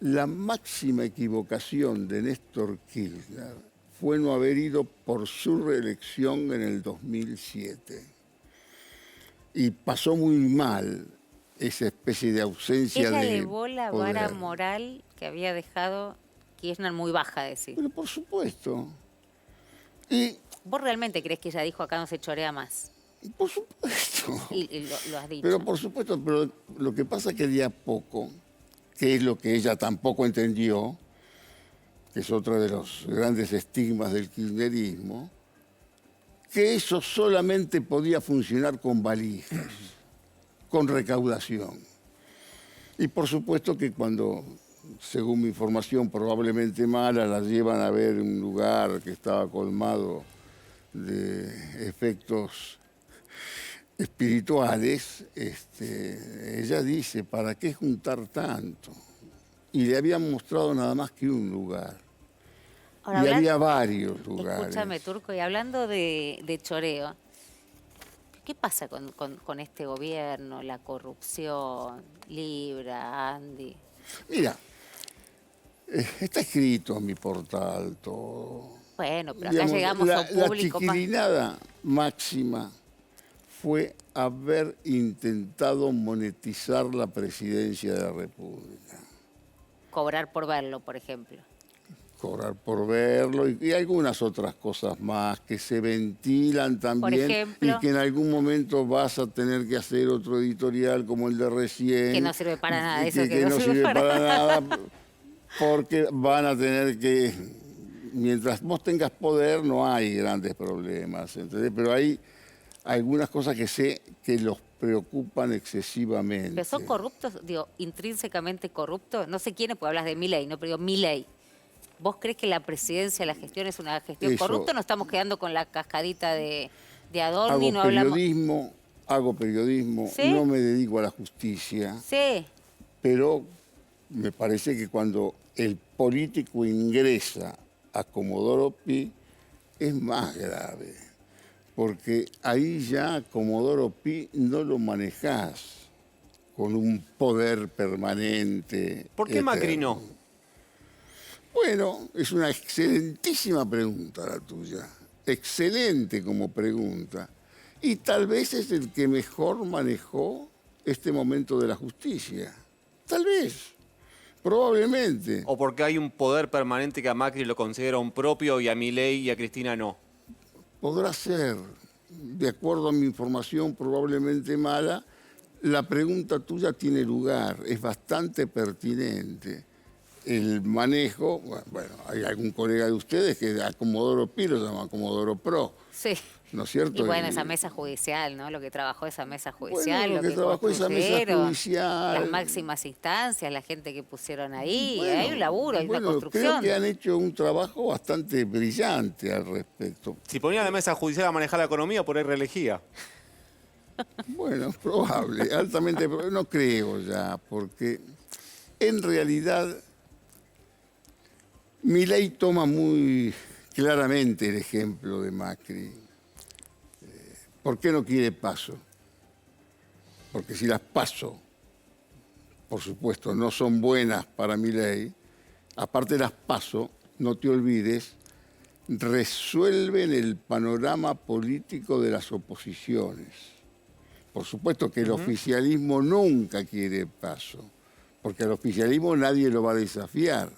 La máxima equivocación de Néstor Kirchner fue no haber ido por su reelección en el 2007. y pasó muy mal esa especie de ausencia Ella de elevó la poder. vara moral que había dejado Kirchner muy baja, decir. Pero por supuesto. Y ¿Vos realmente crees que ella dijo acá no se chorea más? por supuesto. Y lo has dicho. Pero por supuesto, pero lo que pasa es que de a poco, que es lo que ella tampoco entendió, que es otro de los grandes estigmas del kirchnerismo, que eso solamente podía funcionar con valijas, con recaudación. Y por supuesto que cuando, según mi información probablemente mala, la llevan a ver un lugar que estaba colmado de efectos espirituales, ella dice, ¿para qué juntar tanto? Y le habían mostrado nada más que un lugar. Ahora, Y había varios lugares. Escúchame, Turco, y hablando de choreo, ¿qué pasa con este gobierno, la corrupción, Libra, Andy? Mira, está escrito en mi portal todo. Bueno, pero acá Digamos, llegamos a un la público más... chiquilinada máxima fue haber intentado monetizar la presidencia de la República. Cobrar por verlo, por ejemplo. Cobrar por verlo y algunas otras cosas más que se ventilan también ejemplo, y que en algún momento vas a tener que hacer otro editorial como el de recién. Que no sirve para nada, que, eso que no sirve para nada porque van a tener que, mientras vos tengas poder no hay grandes problemas, ¿entendés? Pero hay algunas cosas que sé que los preocupan excesivamente. ¿Pero son corruptos, digo, intrínsecamente corruptos? No sé quiénes, porque hablas de Milei, ¿no? Pero digo, Milei. ¿Vos crees que la presidencia, la gestión es una gestión corrupta o nos estamos quedando con la cascadita de Adorni? Hago periodismo, ¿Sí? No me dedico a la justicia. Sí. Pero me parece que cuando el político ingresa a Comodoro Pi es más grave. Porque ahí ya Comodoro Pi no lo manejás con un poder permanente. ¿Por qué Macri no? Bueno, es una excelentísima pregunta la tuya. Excelente como pregunta. Y tal vez es el que mejor manejó este momento de la justicia. Tal vez. Probablemente. ¿O porque hay un poder permanente que a Macri lo considera un propio y a Milei y a Cristina no? Podrá ser. De acuerdo a mi información probablemente mala, la pregunta tuya tiene lugar. Es bastante pertinente. El manejo, bueno, hay algún colega de ustedes que a Comodoro Pi lo llama Comodoro Pro. Sí. ¿No es cierto? Y bueno, esa mesa judicial, ¿no? Lo que trabajó esa mesa judicial, Bueno, lo que trabajó esa mesa judicial. Las máximas instancias, la gente que pusieron ahí. Hay un laburo, hay una Creo construcción. que han hecho un trabajo bastante brillante al respecto. Si ponía la mesa judicial a manejar la economía, por ahí reelegía. Bueno, probable, altamente probable. No creo ya, porque en realidad Milei toma muy claramente el ejemplo de Macri. ¿Por qué no quiere PASO? Porque si las PASO, por supuesto, no son buenas para Milei, aparte de las PASO, no te olvides, resuelven el panorama político de las oposiciones. Por supuesto que el oficialismo nunca quiere PASO, porque al oficialismo nadie lo va a desafiar.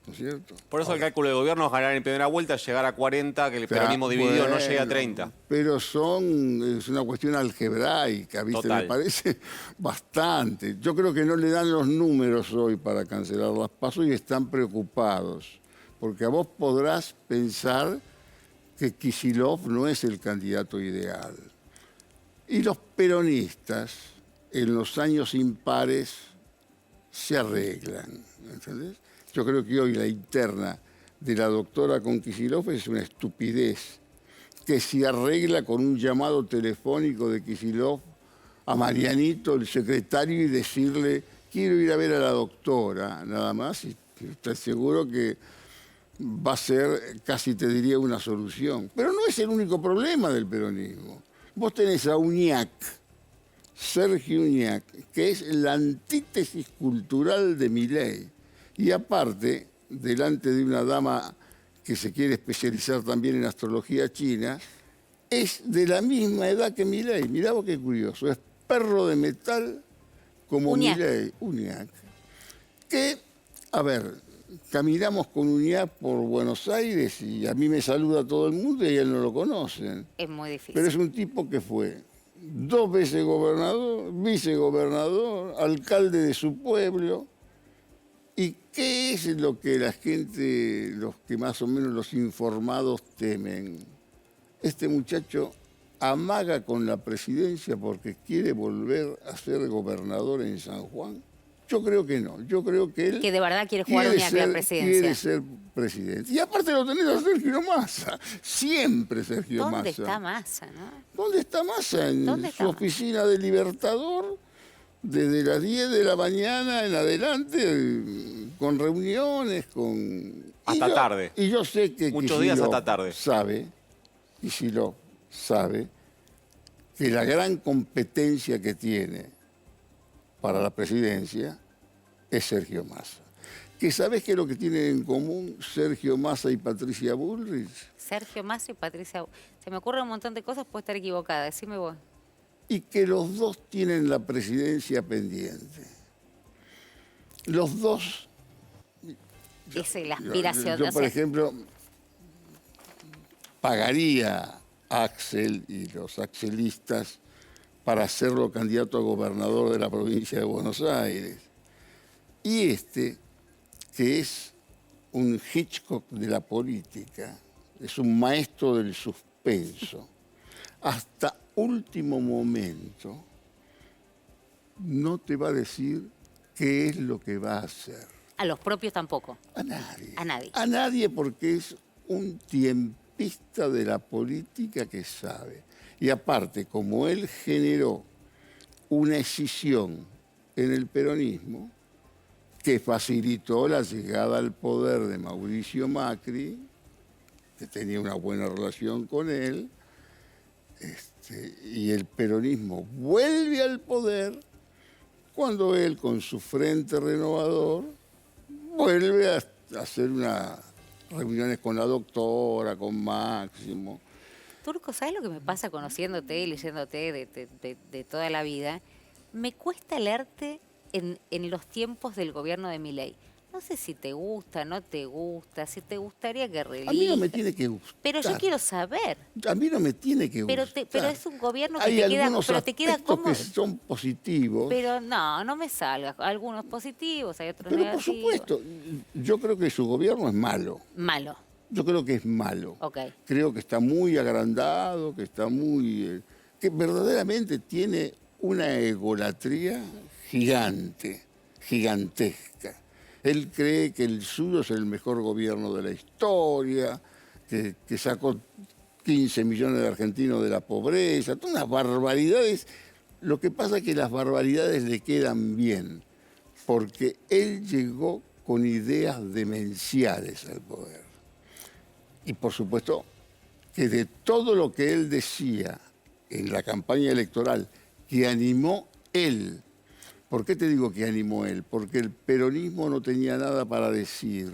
¿No es cierto? Por eso el cálculo de gobierno es ganar en primera vuelta, llegar a 40, que el peronismo dividido no llegue a 30. Pero es una cuestión algebraica, ¿viste? Total. Me parece bastante. Yo creo que no le dan los números hoy para cancelar las PASO y están preocupados. Porque a vos podrás pensar que Kicillof no es el candidato ideal. Y los peronistas, en los años impares, se arreglan, ¿entendés? Yo creo que hoy la interna de la doctora con Kicillof es una estupidez, que se arregla con un llamado telefónico de Kicillof a Marianito, el secretario, y decirle, quiero ir a ver a la doctora, nada más, y estoy seguro que va a ser, casi te diría, una solución. Pero no es el único problema del peronismo. Vos tenés a Uñac, Sergio Uñac, que es la antítesis cultural de Milei. Y aparte, delante de una dama que se quiere especializar también en astrología china, es de la misma edad que Milei. Mirá vos qué curioso, es perro de metal como Milei, Uñac. Que, a ver, caminamos con Uñac por Buenos Aires y a mí me saluda todo el mundo y a él no lo conocen. Es muy difícil. Pero es un tipo que fue 2 veces gobernador, vicegobernador, alcalde de su pueblo. ¿Y qué es lo que la gente, los que más o menos los informados temen? Este muchacho amaga con la presidencia porque quiere volver a ser gobernador en San Juan. Yo creo que no. Yo creo que él... Que de verdad quiere jugar Uñac la presidencia. Quiere ser presidente. Y aparte lo tenés a Sergio Massa. Siempre Sergio Massa. ¿Dónde está Massa, no? ¿Dónde está Massa? En su oficina de Libertador, desde las 10 de la mañana en adelante, con reuniones, con... Hasta tarde. Y yo sé que muchos días hasta tarde. Kicillof sabe que la gran competencia que tiene para la presidencia es Sergio Massa. ¿Que sabés qué es lo que tienen en común Sergio Massa y Patricia Bullrich? Sergio Massa y Patricia Bullrich. Se me ocurren un montón de cosas, puedo estar equivocada, decime vos. Y que los dos tienen la presidencia pendiente. Los dos... Esa es la aspiración. Yo, por ejemplo, pagaría a Axel y los axelistas para hacerlo candidato a gobernador de la provincia de Buenos Aires. Y que es un Hitchcock de la política, es un maestro del suspenso, hasta último momento no te va a decir qué es lo que va a hacer. A los propios tampoco. A nadie. A nadie. A nadie, porque es un tiempista de la política que sabe. Y aparte, como él generó una escisión en el peronismo que facilitó la llegada al poder de Mauricio Macri, que tenía una buena relación con él, y el peronismo vuelve al poder cuando él, con su Frente Renovador, vuelve a hacer unas reuniones con la doctora, con Máximo. Turco, ¿sabes lo que me pasa conociéndote y leyéndote de toda la vida? Me cuesta leerte en los tiempos del gobierno de Milei. No sé si te gusta, no te gusta, si te gustaría que relija. A mí no me tiene que gustar. Pero yo quiero saber. A mí no me tiene que gustar. Pero es un gobierno que Hay te queda como... que son positivos. Pero no me salgas. Algunos positivos, hay otros pero negativos. Por supuesto, yo creo que su gobierno es malo. Malo. Yo creo que es malo. Okay. Creo que está muy agrandado, que está muy... que verdaderamente tiene una egolatría gigante, gigantesca. Él cree que el suyo es el mejor gobierno de la historia, que sacó 15 millones de argentinos de la pobreza, todas unas barbaridades. Lo que pasa es que las barbaridades le quedan bien, porque él llegó con ideas demenciales al poder. Y por supuesto que de todo lo que él decía en la campaña electoral, que animó él. ¿Por qué te digo que animó él? Porque el peronismo no tenía nada para decir.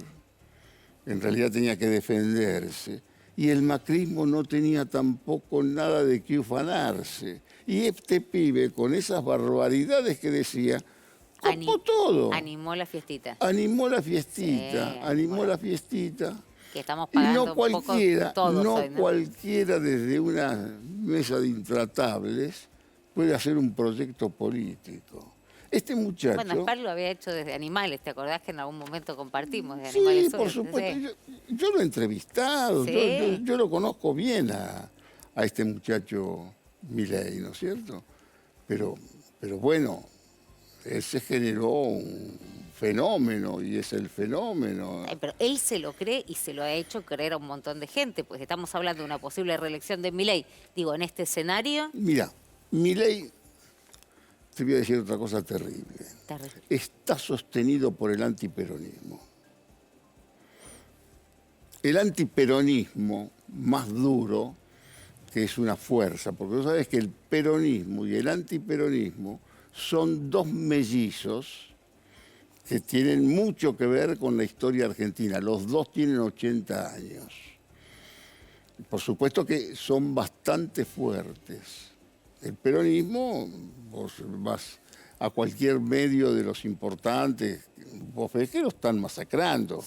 En realidad tenía que defenderse. Y el macrismo no tenía tampoco nada de qué ufanarse. Y este pibe, con esas barbaridades que decía, copó todo. Animó la fiestita. Animó la fiestita, sí, animó la fiestita. Que estamos pagando y no cualquiera, todos hoy, ¿no? Cualquiera desde una mesa de intratables puede hacer un proyecto político. Este muchacho... Bueno, Spar lo había hecho desde Animales, ¿te acordás que en algún momento compartimos de Animales? Sí, por supuesto. Yo lo he entrevistado, ¿sí? yo lo conozco bien a este muchacho Milei, ¿no es cierto? Pero bueno, él se generó un fenómeno y es el fenómeno. Pero él se lo cree y se lo ha hecho creer a un montón de gente, pues estamos hablando de una posible reelección de Milei. Digo, en este escenario... Mira, Milei, te voy a decir otra cosa terrible. Está sostenido por el antiperonismo. El antiperonismo más duro, que es una fuerza, porque tú sabes que el peronismo y el antiperonismo son dos mellizos que tienen mucho que ver con la historia argentina. Los dos tienen 80 años. por supuesto que son bastante fuertes. El peronismo, vos vas a cualquier medio de los importantes, vos ves que lo están masacrando.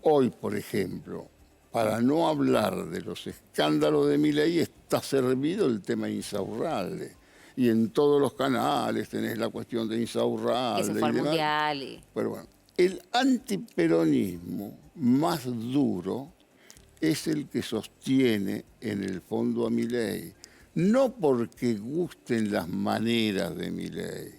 Hoy, por ejemplo, para no hablar de los escándalos de Milei, está servido el tema Insaurralde. Y en todos los canales tenés la cuestión de Insaurralde. Que se fue al mundial. Pero bueno, el antiperonismo más duro es el que sostiene en el fondo a Milei. No porque gusten las maneras de Milei.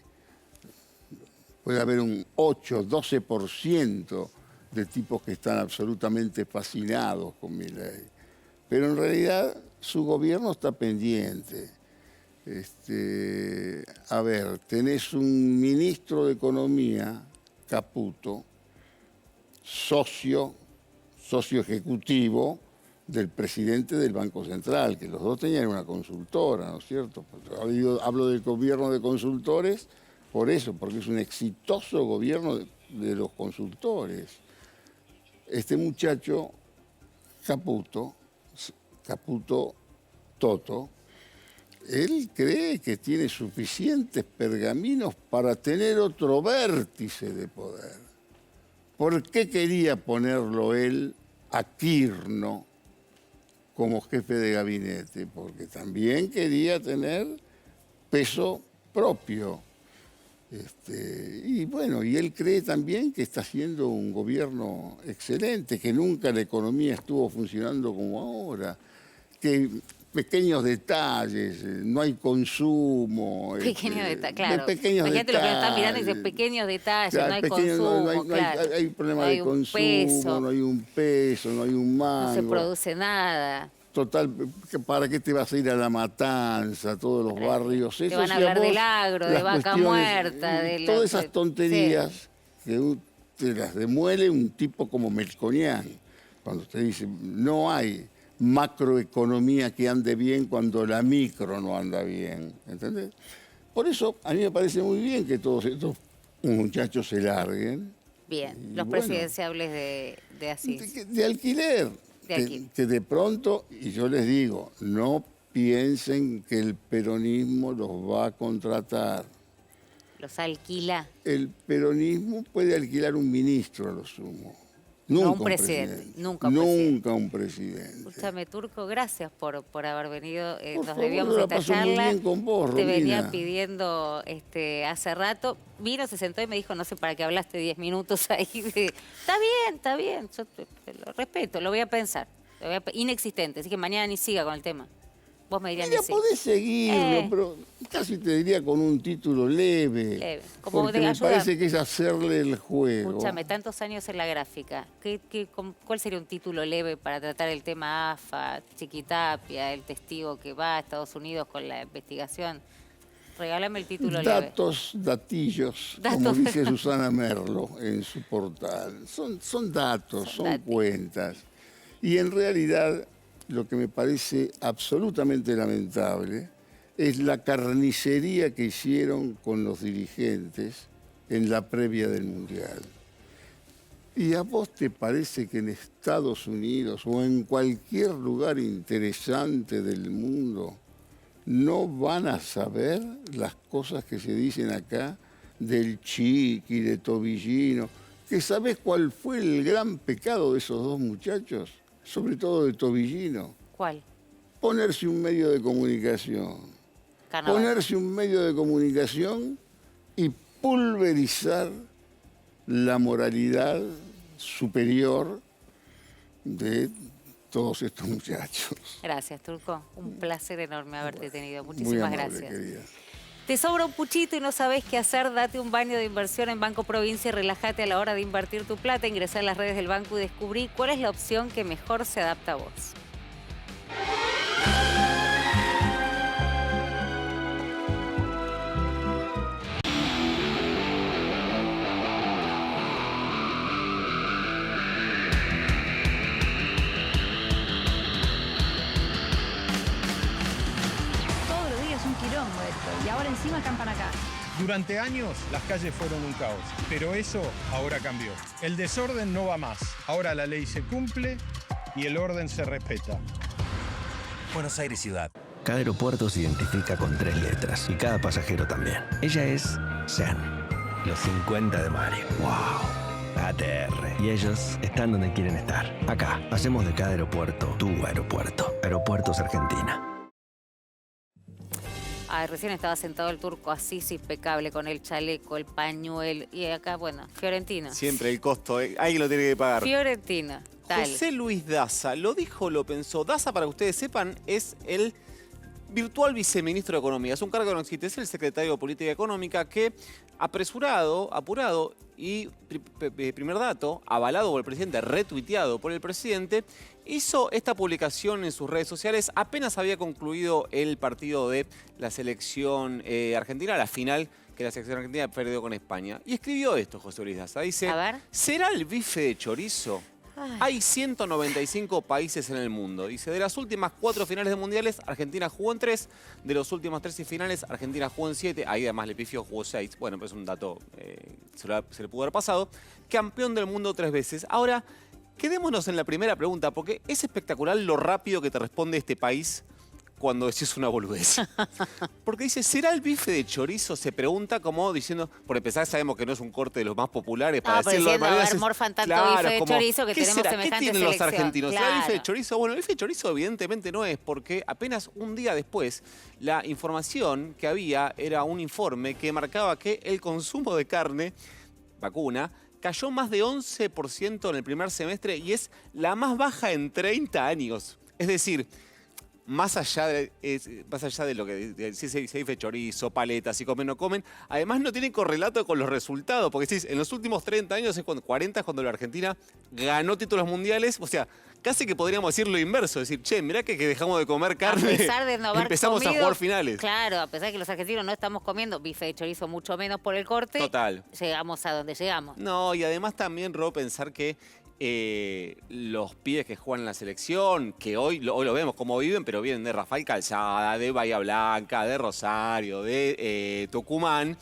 Puede haber un 8, 12% de tipos que están absolutamente fascinados con Milei. Pero en realidad su gobierno está pendiente. A ver, tenés un ministro de Economía, Caputo, socio ejecutivo del presidente del Banco Central, que los dos tenían una consultora, ¿no es cierto? Hablo del gobierno de consultores por eso, porque es un exitoso gobierno de los consultores. Este muchacho, Caputo Toto, él cree que tiene suficientes pergaminos para tener otro vértice de poder. ¿Por qué quería ponerlo él a Kirchner como jefe de gabinete? Porque también quería tener peso propio. Y bueno, y él cree también que está haciendo un gobierno excelente, que nunca la economía estuvo funcionando como ahora, que pequeños detalles, no hay consumo. Pequeños detalles, claro. Pequeños Imagínate detalles. lo que nos están mirando y dice pequeños detalles, Claro, no hay pequeños, consumo, claro. Hay problema de consumo, peso. no hay un peso, no hay un mango. No se produce nada. Total, ¿para qué te vas a ir a La Matanza, todos los barrios? Te Eso, van a hablar del agro, de las vaca cuestiones, muerta, de todas esas sí. tonterías que te las demuele un tipo como Melconian. Cuando te dice, no hay macroeconomía que ande bien cuando la micro no anda bien. ¿Entendés? Por eso a mí me parece muy bien que todos estos muchachos se larguen. Bien, Y los bueno, presidenciables de Asís. de alquiler. Que de pronto, y yo les digo, no piensen que el peronismo los va a contratar. Los alquila. El peronismo puede alquilar un ministro a lo sumo. No Nunca un presidente. Nunca un presidente. Escúchame, Turco, gracias por haber venido. Por Nos favor, debíamos la esta paso muy charla. bien con vos, Te venía Romina. pidiendo hace rato. Vino, se sentó y me dijo, no sé para qué hablaste 10 minutos ahí. Está bien. Yo te lo respeto, lo voy a pensar. Inexistente, así que mañana ni siga con el tema. Vos me dirías Mira, ni sí. podés seguirlo, pero casi te diría con un título leve. Como porque de me ayuda. parece que es hacerle el juego. Escúchame, tantos años en la gráfica. ¿Cuál sería un título leve para tratar el tema AFA, Chiquitapia, el testigo que va a Estados Unidos con la investigación? Regálame el título leve. Datillos, como dice Susana Merlo en su portal. Son datos, son cuentas. Y en realidad lo que me parece absolutamente lamentable es la carnicería que hicieron con los dirigentes en la previa del Mundial. ¿Y a vos te parece que en Estados Unidos o en cualquier lugar interesante del mundo no van a saber las cosas que se dicen acá del Chiqui, de Tobillino? ¿Que sabés cuál fue el gran pecado de esos dos muchachos? Sobre todo de Tobillino. ¿Cuál? Ponerse un medio de comunicación. Carnaval. Ponerse un medio de comunicación y pulverizar la moralidad superior de todos estos muchachos. Gracias, Turco. Un placer enorme haberte tenido. Muy Muchísimas amable, gracias. querida. ¿Te sobra un puchito y no sabés qué hacer? Date un baño de inversión en Banco Provincia y relájate a la hora de invertir tu plata. Ingresá a las redes del banco y descubrí cuál es la opción que mejor se adapta a vos. Todos los días un quilombo esto, y ahora encima acampan acá. Durante años las calles fueron un caos, pero eso ahora cambió. El desorden no va más. Ahora la ley se cumple y el orden se respeta. Buenos Aires Ciudad. Cada aeropuerto se identifica con 3 letras y cada pasajero también. Ella es Zen, los 50 de Mario. ¡Wow! ATR. Y ellos están donde quieren estar. Acá, hacemos de cada aeropuerto tu aeropuerto. Aeropuertos Argentina. Ay, recién estaba sentado el Turco Asís, impecable, con el chaleco, el pañuelo. Y acá, bueno, Fiorentina. Siempre el costo, alguien lo tiene que pagar. Fiorentina, dale. José Luis Daza, lo dijo, lo pensó. Daza, para que ustedes sepan, es el virtual viceministro de Economía. Es un cargo que no existe, es el secretario de Política Económica que, apurado y, primer dato, avalado por el presidente, retuiteado por el presidente, hizo esta publicación en sus redes sociales apenas había concluido el partido de la selección argentina, la final que la selección argentina perdió con España. Y escribió esto, José Luis Daza. Dice, ¿será el bife de chorizo? Hay 195 países en el mundo. Dice, de las últimas 4 finales de mundiales, Argentina jugó en 3. De los últimos 3 finales, Argentina jugó en 7. Ahí además le pifió, jugó 6. Bueno, pues es un dato, se le pudo haber pasado. Campeón del mundo 3 veces. Ahora, quedémonos en la primera pregunta, porque es espectacular lo rápido que te responde este país cuando decís una boludez. Porque dice, ¿será el bife de chorizo? Se pregunta como diciendo, por empezar sabemos que no es un corte de los más populares para decirlo de manera... morfan tanto bife de chorizo que tenemos semejante selección. ¿Qué tienen los argentinos? Claro. ¿Será el bife de chorizo? Bueno, el bife de chorizo evidentemente no es, porque apenas un día después la información que había era un informe que marcaba que el consumo de carne vacuna cayó más de 11% en el primer semestre y es la más baja en 30 años. Es decir, más allá de lo que si se dice chorizo, paletas, si comen o no comen, además no tiene correlato con los resultados, porque en los últimos 30 años, 40 es cuando la Argentina ganó títulos mundiales, o sea, casi que podríamos decir lo inverso, decir, che, mirá que dejamos de comer carne, a pesar de no haber empezamos a jugar finales. Claro, a pesar de que los argentinos no estamos comiendo bife de chorizo mucho menos por el corte, total, llegamos a donde llegamos. No, y además también, Ro, pensar que los pibes que juegan en la selección, que hoy lo vemos cómo viven, pero vienen de Rafael Calzada, de Bahía Blanca, de Rosario, de Tucumán.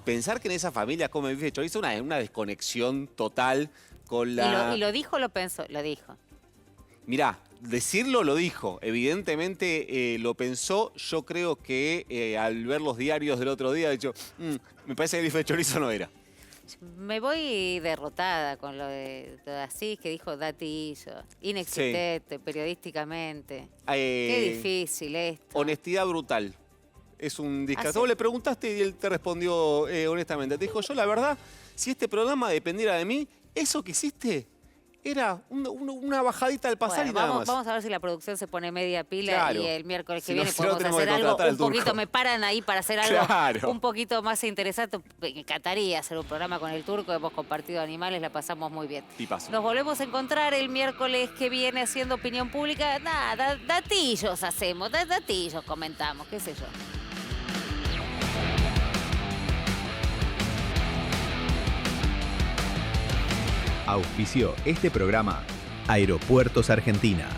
Pensar que en esa familia come bife de chorizo es una desconexión total con la... ¿Y lo dijo o lo pensó? Lo dijo. Mirá, decirlo lo dijo. Evidentemente lo pensó. Yo creo que al ver los diarios del otro día, ha dicho, me parece que el bife de chorizo no era. Me voy derrotada con lo de Asís, que dijo datillo, inexistente periodísticamente. Qué difícil esto. Honestidad brutal. Es un discazo. Vos le preguntaste y él te respondió honestamente. Te dijo, yo la verdad, si este programa dependiera de mí, eso que hiciste era una bajadita al pasar y nada más. Vamos a ver si la producción se pone media pila, claro, y el miércoles que si viene podemos hacer algo un poquito, me paran ahí para hacer algo un poquito más interesante. Me encantaría hacer un programa con el Turco, hemos compartido animales, la pasamos muy bien. Tipazo. Nos volvemos a encontrar el miércoles que viene haciendo opinión pública. Nada, datillos hacemos, datillos comentamos, qué sé yo. Auspició este programa Aeropuertos Argentina.